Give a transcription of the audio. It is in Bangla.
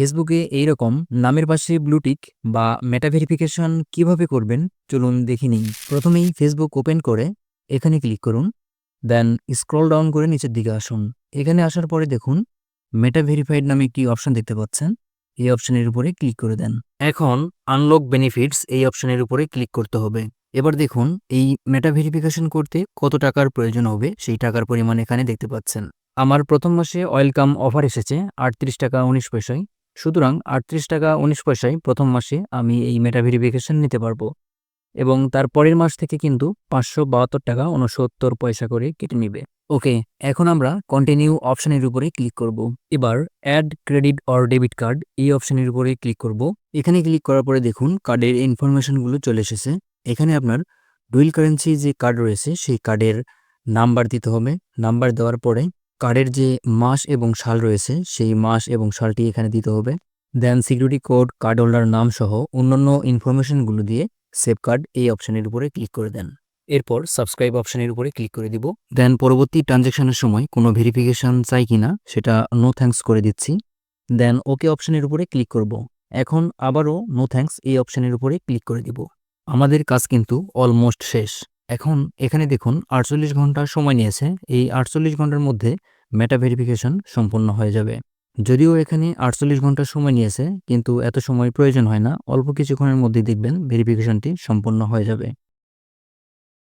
ফেসবুকে এইরকম নামের পাশে ব্লুটিক বা মেটা ভেরিফিকেশন কিভাবে করবেন চলুন দেখে নিই। প্রথমেই ফেসবুক ওপেন করে এখানে ক্লিক করুন, দেন স্ক্রল ডাউন করে নিচের দিকে আসুন। এখানে আসার পরে দেখুন মেটা ভেরিফাইড নামে একটি অপশন দেখতে পাচ্ছেন, এই অপশনের উপরে ক্লিক করে দেন। এখন আনলক বেনিফিটস এই অপশনের উপরে ক্লিক করতে হবে। এবার দেখুন এই মেটা ভেরিফিকেশন করতে কত টাকার প্রয়োজন হবে সেই টাকার পরিমাণ এখানে দেখতে পাচ্ছেন। আমার প্রথম মাসে ওয়েলকাম অফার এসেছে ৩৮ টাকা ১৯ পয়সায়। সুতরাং ৩৮ টাকা ১৯ পয়সায় প্রথম মাসে আমি এই মেটা ভেরিফিকেশন নিতে পারবো এবং তার পরের মাস থেকে কিন্তু ৫৭২ টাকা ৬৯ পয়সা করে কেটে নিবে। ওকে, এখন আমরা কন্টিনিউ অপশনের উপরে ক্লিক করব। এবার add credit or debit card এই অপশনের উপরে ক্লিক করব। এখানে ক্লিক করার পরে দেখুন কার্ডের ইনফরমেশনগুলো চলে এসেছে। এখানে আপনার ডুয়েল কারেন্সি যে কার্ড রয়েছে সেই কার্ডের নাম্বার দিতে হবে। নাম্বার দেওয়ার পরে কার্ডের যে মাস এবং সাল রয়েছে সেই মাস এবং সালটি এখানে দিতে হবে। দেন সিকিউরিটি কোড, কার্ড হোল্ডার নাম সহ অন্যান্য ইনফরমেশনগুলো দিয়ে সেভ কার্ড এই অপশনের উপরে ক্লিক করে দেন। এরপর সাবস্ক্রাইব অপশনের উপরে ক্লিক করে দিব। দেন পরবর্তী ট্রানজ্যাকশনের সময় কোনো ভেরিফিকেশন চাই কিনা সেটা নো থ্যাঙ্কস করে দিচ্ছি। দেন ওকে অপশনের উপরে ক্লিক করব। এখন আবারও নো থ্যাঙ্কস এই অপশনের উপরে ক্লিক করে দিব। আমাদের কাজ কিন্তু অলমোস্ট শেষ। এখন এখানে দেখুন ৪৮ ঘন্টা সময় নিয়েছে। এই ৪৮ ঘন্টার মধ্যে মেটা ভেরিফিকেশন সম্পূর্ণ হয়ে যাবে। যদিও এখানে ৪৮ ঘন্টা সময় নিয়েছে, কিন্তু এত সময় প্রয়োজন হয় না। অল্প কিছুক্ষণের মধ্যেই দেখবেন ভেরিফিকেশনটি সম্পূর্ণ হয়ে যাবে।